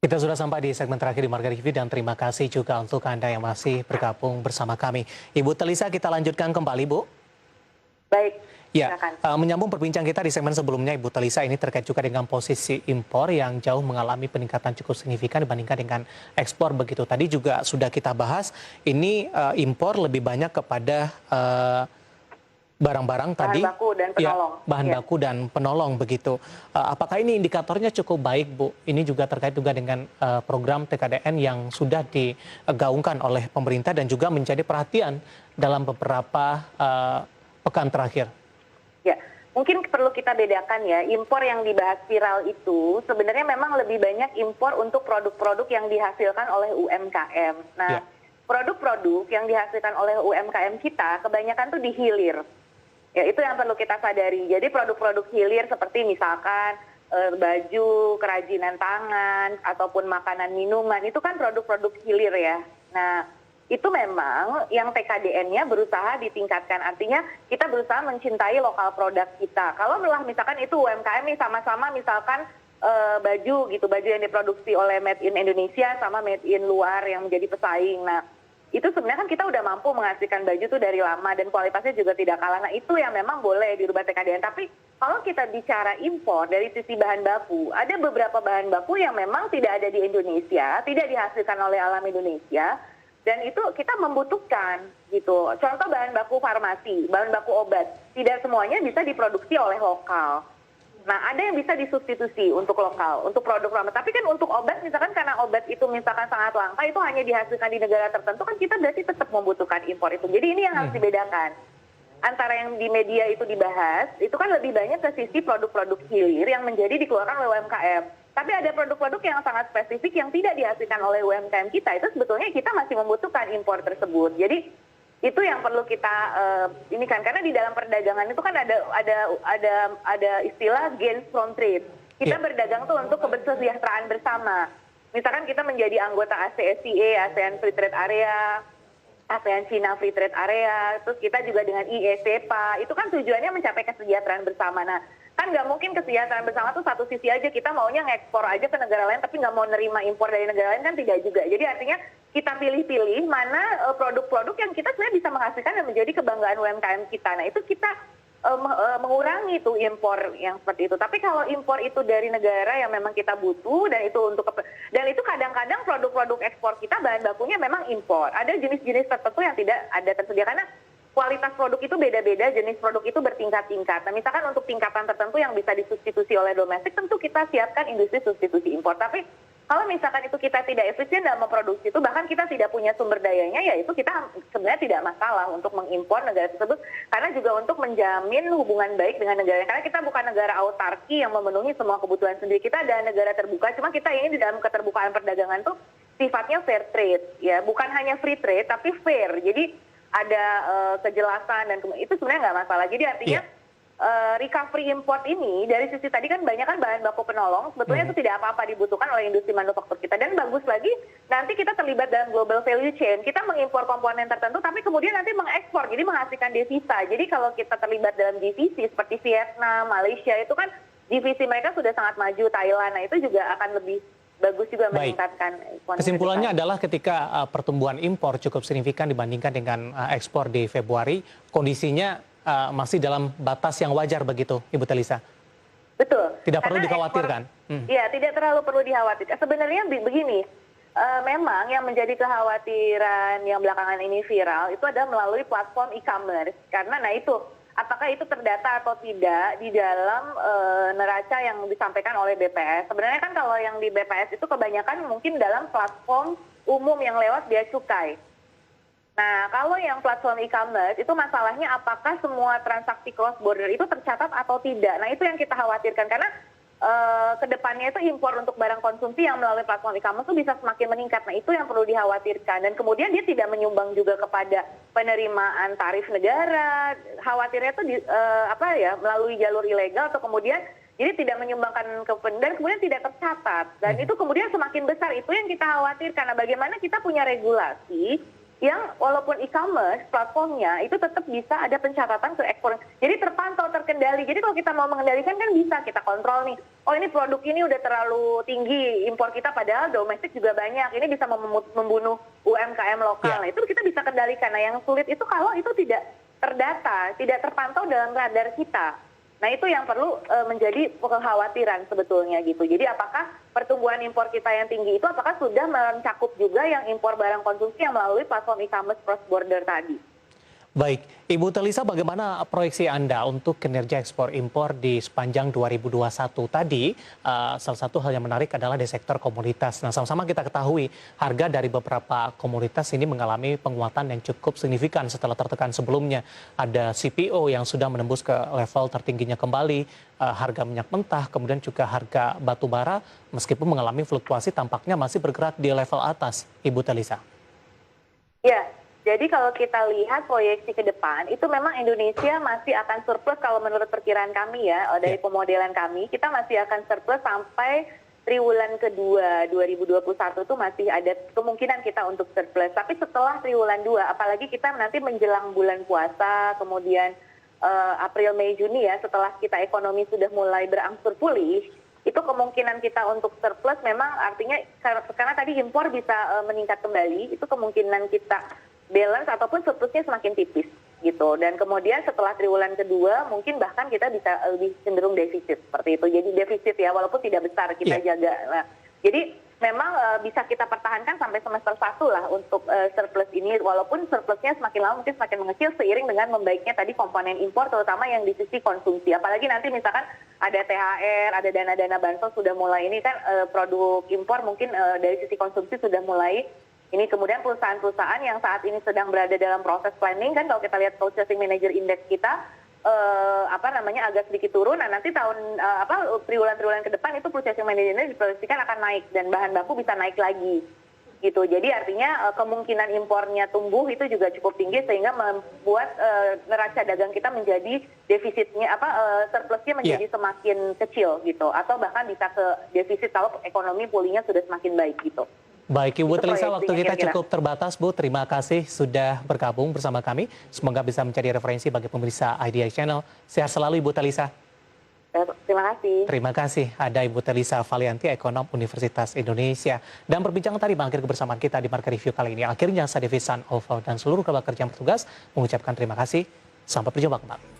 Kita sudah sampai di segmen terakhir di Marga TV dan terima kasih juga untuk Anda yang masih bergabung bersama kami. Ibu Telisa, kita lanjutkan kembali, Bu. Baik, Ya, silakan. menyambung perbincangan kita di segmen sebelumnya, Ibu Telisa, ini terkait juga dengan posisi impor yang jauh mengalami peningkatan cukup signifikan dibandingkan dengan ekspor begitu. Tadi juga sudah kita bahas, ini impor lebih banyak kepada barang-barang Bahan tadi, baku dan ya, penolong. bahan Ya. baku dan penolong begitu. Apakah ini indikatornya cukup baik, Bu? Ini juga terkait juga dengan program TKDN yang sudah digaungkan oleh pemerintah dan juga menjadi perhatian dalam beberapa pekan terakhir. Ya, mungkin perlu kita bedakan ya, impor yang dibahas viral itu sebenarnya memang lebih banyak impor untuk produk-produk yang dihasilkan oleh UMKM. Ya, Nah, produk-produk yang dihasilkan oleh UMKM kita kebanyakan tuh dihilir. Ya, itu yang perlu kita sadari. Jadi produk-produk hilir seperti misalkan baju, kerajinan tangan, ataupun makanan minuman, itu kan produk-produk hilir ya. Nah, itu memang yang TKDN-nya berusaha ditingkatkan. Artinya kita berusaha mencintai lokal produk kita. Kalau malah misalkan itu UMKM nih sama-sama misalkan baju gitu, baju yang diproduksi oleh Made in Indonesia sama Made in luar yang menjadi pesaing. Nah, itu sebenarnya kan kita udah mampu menghasilkan baju tuh dari lama dan kualitasnya juga tidak kalah. Nah, itu yang memang boleh dirubah TKDN. Tapi kalau kita bicara impor dari sisi bahan baku, ada beberapa bahan baku yang memang tidak ada di Indonesia, tidak dihasilkan oleh alam Indonesia, dan itu kita membutuhkan gitu. Contoh bahan baku farmasi, bahan baku obat, tidak semuanya bisa diproduksi oleh lokal. Nah, ada yang bisa disubstitusi untuk lokal, untuk produk lokal. Tapi kan untuk obat, misalkan karena obat itu misalkan sangat langka, itu hanya dihasilkan di negara tertentu, kan kita berarti tetap membutuhkan impor itu. Jadi ini yang harus dibedakan. Antara yang di media itu dibahas, itu kan lebih banyak ke sisi produk-produk hilir yang menjadi dikeluarkan oleh UMKM. Tapi ada produk-produk yang sangat spesifik yang tidak dihasilkan oleh UMKM kita, itu sebetulnya kita masih membutuhkan impor tersebut. Jadi itu yang perlu kita ini kan, karena di dalam perdagangan itu kan ada istilah gains from trade. Kita berdagang tuh untuk kesejahteraan bersama. Misalkan kita menjadi anggota ASEAN, ASEAN Free Trade Area, ASEAN China Free Trade Area, terus kita juga dengan IECPA, itu kan tujuannya mencapai kesejahteraan bersama. Nah, kan nggak mungkin kesejahteraan bersama tuh satu sisi aja, kita maunya ngekspor aja ke negara lain, tapi nggak mau nerima impor dari negara lain, kan tidak juga. Jadi artinya kita pilih-pilih mana produk-produk yang kita sebenarnya bisa menghasilkan dan menjadi kebanggaan UMKM kita. Nah, itu kita mengurangi tuh impor yang seperti itu. Tapi kalau impor itu dari negara yang memang kita butuh dan itu kadang-kadang produk-produk ekspor kita bahan bakunya memang impor. Ada jenis-jenis tertentu yang tidak ada tersedia karena kualitas produk itu beda-beda, jenis produk itu bertingkat-tingkat. Nah, misalkan untuk tingkatan tertentu yang bisa disubstitusi oleh domestik, tentu kita siapkan industri substitusi impor. Tapi kalau misalkan itu kita tidak efisien dalam memproduksi itu, bahkan kita tidak punya sumber dayanya, ya itu kita sebenarnya tidak masalah untuk mengimpor negara tersebut, karena juga untuk menjamin hubungan baik dengan negara. Karena kita bukan negara autarki yang memenuhi semua kebutuhan sendiri. Kita ada negara terbuka, cuma kita ingin di dalam keterbukaan perdagangan tuh sifatnya fair trade, ya bukan hanya free trade, tapi fair. Jadi ada kejelasan dan itu sebenarnya nggak masalah. Jadi artinya recovery import ini dari sisi tadi kan banyak kan bahan baku penolong, sebetulnya itu tidak apa-apa dibutuhkan oleh industri manufaktur kita. Dan bagus lagi nanti kita terlibat dalam global value chain, kita mengimpor komponen tertentu tapi kemudian nanti mengekspor, jadi menghasilkan devisa. Jadi kalau kita terlibat dalam divisi seperti Vietnam, Malaysia, itu kan divisi mereka sudah sangat maju, Thailand, nah itu juga akan lebih bagus juga meningkatkan ekonomi. Kesimpulannya adalah ketika pertumbuhan impor cukup signifikan dibandingkan dengan ekspor di Februari, kondisinya masih dalam batas yang wajar begitu, Ibu Telisa? Betul. Tidak perlu dikhawatirkan? Iya, tidak terlalu perlu dikhawatirkan. Sebenarnya begini, memang yang menjadi kekhawatiran yang belakangan ini viral itu adalah melalui platform e-commerce. Karena nah itu, apakah itu terdata atau tidak di dalam neraca yang disampaikan oleh BPS. Sebenarnya kan kalau yang di BPS itu kebanyakan mungkin dalam platform umum yang lewat bea cukai. Nah, kalau yang platform e-commerce itu masalahnya apakah semua transaksi cross border itu tercatat atau tidak. Nah, itu yang kita khawatirkan karena kedepannya itu impor untuk barang konsumsi yang melalui platform e-commerce itu bisa semakin meningkat. Nah, itu yang perlu dikhawatirkan. Dan kemudian dia tidak menyumbang juga kepada penerimaan tarif negara. Khawatirnya itu melalui jalur ilegal atau kemudian jadi tidak menyumbangkan dan kemudian tidak tercatat. Dan itu kemudian semakin besar. Itu yang kita khawatirkan. Karena bagaimana kita punya regulasi yang walaupun e-commerce platformnya itu tetap bisa ada pencatatan ke ekspor. Jadi terpantau, terkendali. Jadi kalau kita mau mengendalikan kan bisa kita kontrol nih. Oh ini produk ini udah terlalu tinggi impor kita padahal domestik juga banyak. Ini bisa membunuh UMKM lokal. Nah, itu kita bisa kendalikan. Nah yang sulit itu kalau itu tidak terdata, tidak terpantau dalam radar kita. Nah itu yang perlu menjadi kekhawatiran sebetulnya gitu. Jadi apakah pertumbuhan impor kita yang tinggi itu apakah sudah mencakup juga yang impor barang konsumsi yang melalui platform e-commerce cross border tadi? Baik, Ibu Telisa, bagaimana proyeksi Anda untuk kinerja ekspor impor di sepanjang 2021 tadi? Salah satu hal yang menarik adalah di sektor komoditas. Nah, sama-sama kita ketahui harga dari beberapa komoditas ini mengalami penguatan yang cukup signifikan setelah tertekan sebelumnya. Ada CPO yang sudah menembus ke level tertingginya kembali, harga minyak mentah, kemudian juga harga batu bara, meskipun mengalami fluktuasi tampaknya masih bergerak di level atas, Ibu Telisa. Ya. Jadi kalau kita lihat proyeksi ke depan, itu memang Indonesia masih akan surplus kalau menurut perkiraan kami ya, dari pemodelan kami, kita masih akan surplus sampai triwulan kedua 2021 itu masih ada kemungkinan kita untuk surplus. Tapi setelah triwulan 2, apalagi kita nanti menjelang bulan puasa, kemudian April, Mei, Juni ya, setelah kita ekonomi sudah mulai berangsur pulih, itu kemungkinan kita untuk surplus memang artinya karena tadi impor bisa meningkat kembali, itu kemungkinan kita balance ataupun surplusnya semakin tipis gitu. Dan kemudian setelah triwulan kedua mungkin bahkan kita bisa lebih cenderung defisit seperti itu. Jadi defisit ya walaupun tidak besar kita jaga. Nah, jadi memang bisa kita pertahankan sampai semester 1 lah untuk surplus ini walaupun surplusnya semakin lama mungkin semakin mengecil seiring dengan membaiknya tadi komponen impor terutama yang di sisi konsumsi. Apalagi nanti misalkan ada THR, ada dana-dana bansos sudah mulai ini kan produk impor mungkin dari sisi konsumsi sudah mulai. Ini kemudian perusahaan-perusahaan yang saat ini sedang berada dalam proses planning kan kalau kita lihat purchasing manager index kita agak sedikit turun. Nah nanti triwulan-triwulan ke depan itu purchasing manager index diproyeksikan akan naik dan bahan baku bisa naik lagi gitu. Jadi artinya kemungkinan impornya tumbuh itu juga cukup tinggi sehingga membuat neraca dagang kita menjadi defisitnya surplusnya menjadi semakin kecil gitu atau bahkan bisa ke defisit kalau ekonomi pulihnya sudah semakin baik gitu. Baik, Ibu Telisa, waktu kita cukup terbatas, Bu. Terima kasih sudah bergabung bersama kami. Semoga bisa menjadi referensi bagi pemirsa IDI Channel. Sehat selalu, Ibu Telisa. Terima kasih. Terima kasih. Ada Ibu Telisa Valianti, ekonom Universitas Indonesia. Dan perbincangan tadi mengakhiri kebersamaan kita di Market Review kali ini. Akhirnya saya Devi San Oval dan seluruh kerabat kerja yang bertugas mengucapkan terima kasih. Sampai berjumpa kembali.